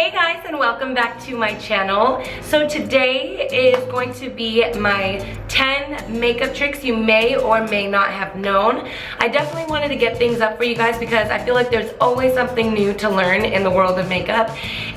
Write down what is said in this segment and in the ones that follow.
Hey guys, and welcome back to my channel. So today is going to be my 10 makeup tricks you may or may not have known. I definitely wanted to get things up for you guys because I feel like there's always something new to learn in the world of makeup.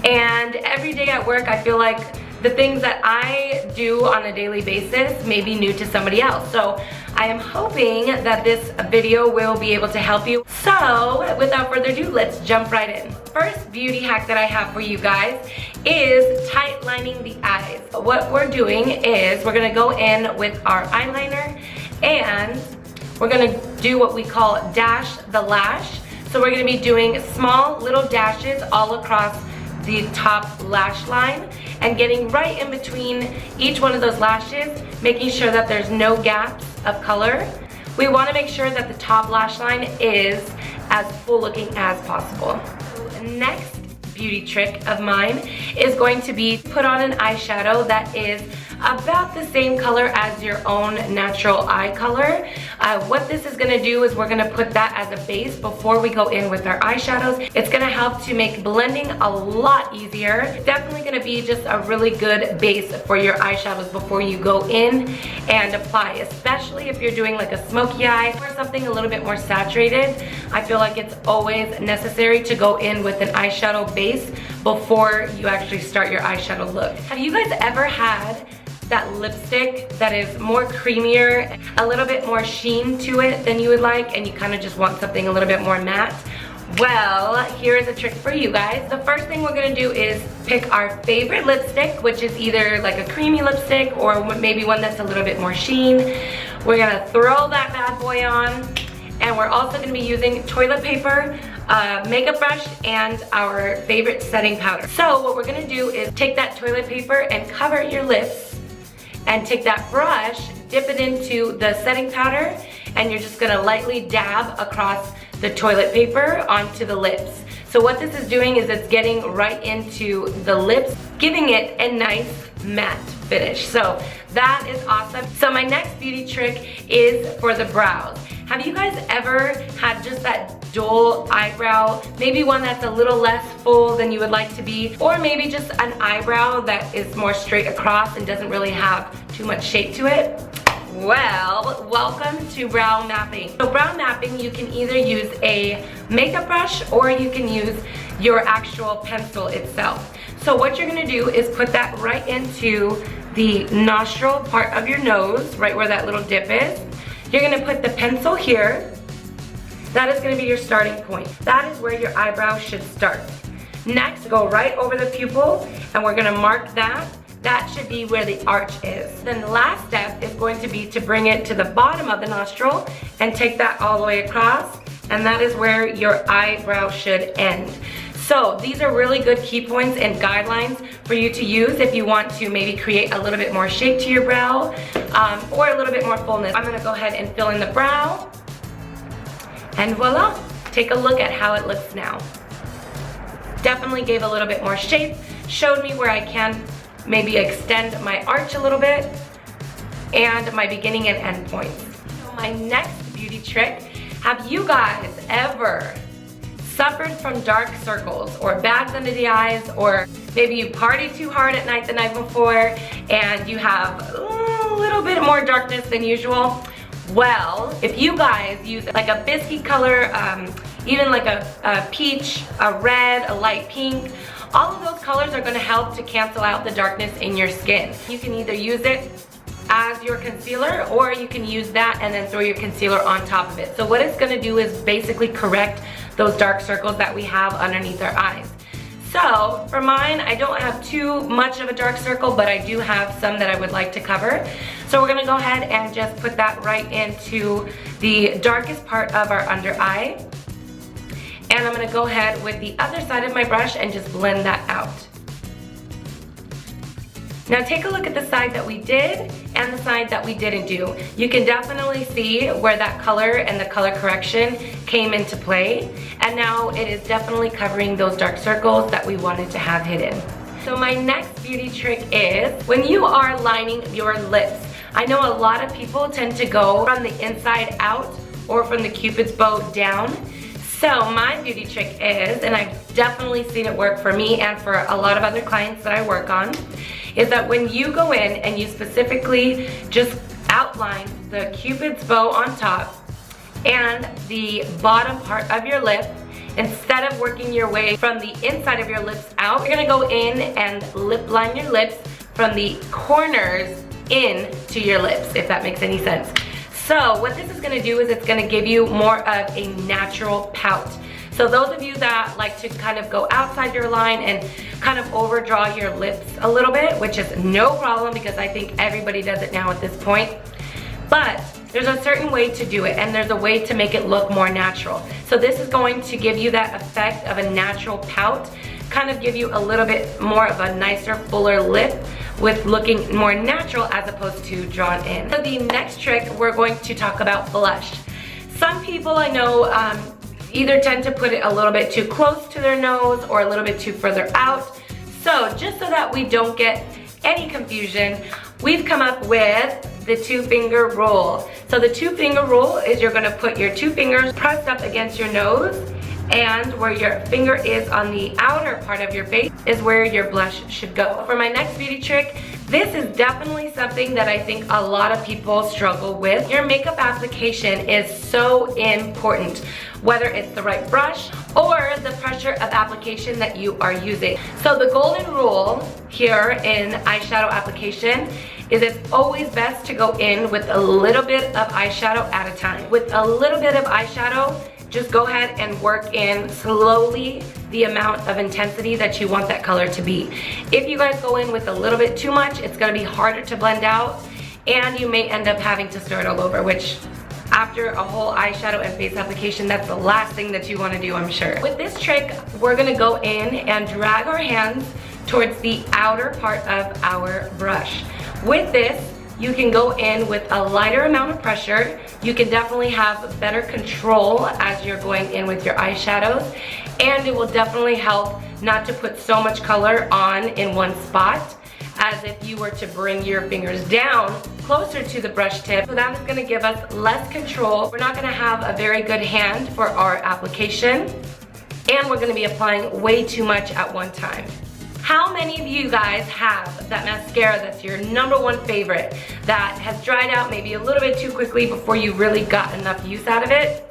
And every day at work, I feel like the things that I do on a daily basis may be new to somebody else. So I am hoping that this video will be able to help you. So without further ado, let's jump right in. First beauty hack that I have for you guys is tight lining the eyes. What we're doing is we're gonna go in with our eyeliner and we're gonna do what we call dash the lash. So we're gonna be doing small little dashes all across the top lash line and getting right in between each one of those lashes, making sure that there's no gaps of color. We want to make sure that the top lash line is as full looking as possible. Next beauty trick of mine is going to be put on an eyeshadow that is about the same color as your own natural eye color. What this is going to do is we're going to put that as a base before we go in with our eyeshadows. It's going to help to make blending a lot easier. Definitely going to be just a really good base for your eyeshadows before you go in and apply, especially if you're doing like a smoky eye or something a little bit more saturated. I feel like it's always necessary to go in with an eyeshadow base before you actually start your eyeshadow look. Have you guys ever had that lipstick that is more creamier, a little bit more sheen to it than you would like, and you kind of just want something a little bit more matte? Well, here is a trick for you guys. The first thing we're gonna do is pick our favorite lipstick, which is either like a creamy lipstick or maybe one that's a little bit more sheen. We're gonna throw that bad boy on, and we're also gonna be using toilet paper, makeup brush, and our favorite setting powder. So what we're gonna do is take that toilet paper and cover your lips, and take that brush, dip it into the setting powder, and you're just gonna lightly dab across the toilet paper onto the lips. So what this is doing is it's getting right into the lips, giving it a nice matte finish. So that is awesome. So my next beauty trick is for the brows. Have you guys ever had just that dull eyebrow? Maybe one that's a little less full than you would like to be, or maybe just an eyebrow that is more straight across and doesn't really have too much shape to it? Well, welcome to brow mapping. So brow mapping, you can either use a makeup brush or you can use your actual pencil itself. So what you're gonna do is put that right into the nostril part of your nose, right where that little dip is. You're gonna put the pencil here. That is gonna be your starting point. That is where your eyebrow should start. Next, go right over the pupil, and we're gonna mark that. That should be where the arch is. Then the last step is going to be to bring it to the bottom of the nostril and take that all the way across, and that is where your eyebrow should end. So these are really good key points and guidelines for you to use if you want to maybe create a little bit more shape to your brow or a little bit more fullness. I'm gonna go ahead and fill in the brow, and voila, take a look at how it looks now. Definitely gave a little bit more shape, showed me where I can maybe extend my arch a little bit, and my beginning and end points. So my next beauty trick, have you guys ever suffered from dark circles or bags under the eyes, or maybe you partied too hard at night the night before and you have a little bit more darkness than usual? Well, if you guys use like a biscuit color, even like a peach, a red, a light pink, all of those colors are gonna help to cancel out the darkness in your skin. You can either use it as your concealer, or you can use that and then throw your concealer on top of it. So what it's gonna do is basically correct those dark circles that we have underneath our eyes. So for mine, I don't have too much of a dark circle, but I do have some that I would like to cover. So we're gonna go ahead and just put that right into the darkest part of our under eye. And I'm gonna go ahead with the other side of my brush and just blend that out. Now take a look at the side that we did and the side that we didn't do. You can definitely see where that color and the color correction came into play. And now it is definitely covering those dark circles that we wanted to have hidden. So my next beauty trick is when you are lining your lips. I know a lot of people tend to go from the inside out or from the cupid's bow down. So my beauty trick is, and I've definitely seen it work for me and for a lot of other clients that I work on, is that when you go in and you specifically just outline the Cupid's bow on top and the bottom part of your lip, instead of working your way from the inside of your lips out, you're gonna go in and lip line your lips from the corners in to your lips, if that makes any sense. So what this is gonna do is it's gonna give you more of a natural pout. So those of you that like to kind of go outside your line and kind of overdraw your lips a little bit, which is no problem because I think everybody does it now at this point, but there's a certain way to do it and there's a way to make it look more natural. So this is going to give you that effect of a natural pout, kind of give you a little bit more of a nicer, fuller lip with looking more natural as opposed to drawn in. So the next trick, we're going to talk about blush. Some people I know either tend to put it a little bit too close to their nose or a little bit too further out. So just so that we don't get any confusion, we've come up with the 2-finger rule. So the 2-finger rule is you're gonna put your 2 fingers pressed up against your nose, and where your finger is on the outer part of your face is where your blush should go. For my next beauty trick, this is definitely something that I think a lot of people struggle with. Your makeup application is so important, whether it's the right brush or the pressure of application that you are using. So the golden rule here in eyeshadow application is it's always best to go in with a little bit of eyeshadow at a time. With a little bit of eyeshadow, just go ahead and work in slowly the amount of intensity that you want that color to be. If you guys go in with a little bit too much, it's gonna be harder to blend out and you may end up having to start all over, which after a whole eyeshadow and face application, that's the last thing that you wanna do, I'm sure. With this trick, we're gonna go in and drag our hands towards the outer part of our brush. With this, you can go in with a lighter amount of pressure. You can definitely have better control as you're going in with your eyeshadows, and it will definitely help not to put so much color on in one spot as if you were to bring your fingers down closer to the brush tip. So that is gonna give us less control. We're not gonna have a very good hand for our application, and we're gonna be applying way too much at one time. How many of you guys have that mascara that's your #1 favorite that has dried out maybe a little bit too quickly before you really got enough use out of it?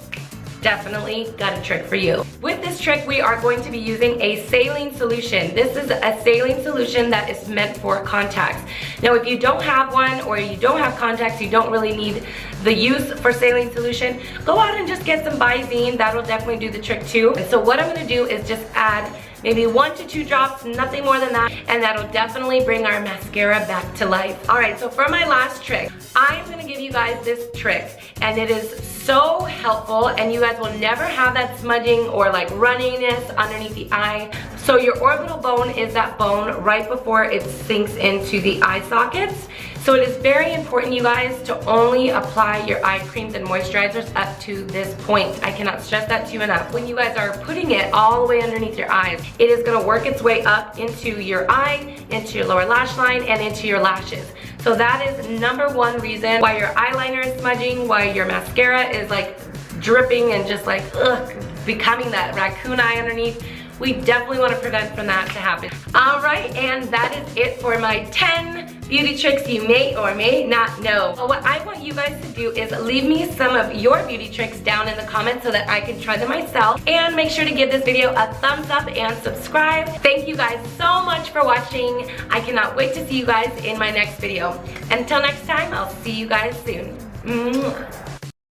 Definitely got a trick for you. With this trick, we are going to be using a saline solution. This is a saline solution that is meant for contacts. Now, if you don't have one or you don't have contacts, you don't really need the use for saline solution, go out and just get some Visine. That'll definitely do the trick too. And so what I'm gonna do is just add maybe 1 to 2 drops, nothing more than that, and that'll definitely bring our mascara back to life. All right, so for my last trick, I'm gonna give you guys this trick, and it is so helpful, and you guys will never have that smudging or like runniness underneath the eye. So your orbital bone is that bone right before it sinks into the eye sockets. So it is very important, you guys, to only apply your eye creams and moisturizers up to this point. I cannot stress that to you enough. When you guys are putting it all the way underneath your eyes, it is gonna work its way up into your eye, into your lower lash line, and into your lashes. So that is #1 reason why your eyeliner is smudging, why your mascara is like dripping and just like, ugh, becoming that raccoon eye underneath. We definitely want to prevent from that to happen. All right, and that is it for my 10 beauty tricks you may or may not know. So what I want you guys to do is leave me some of your beauty tricks down in the comments so that I can try them myself. And make sure to give this video a thumbs up and subscribe. Thank you guys so much for watching. I cannot wait to see you guys in my next video. Until next time, I'll see you guys soon.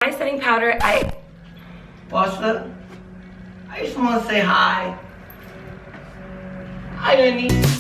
My setting powder, Pastor, I just want to say hi. Hi, Annie.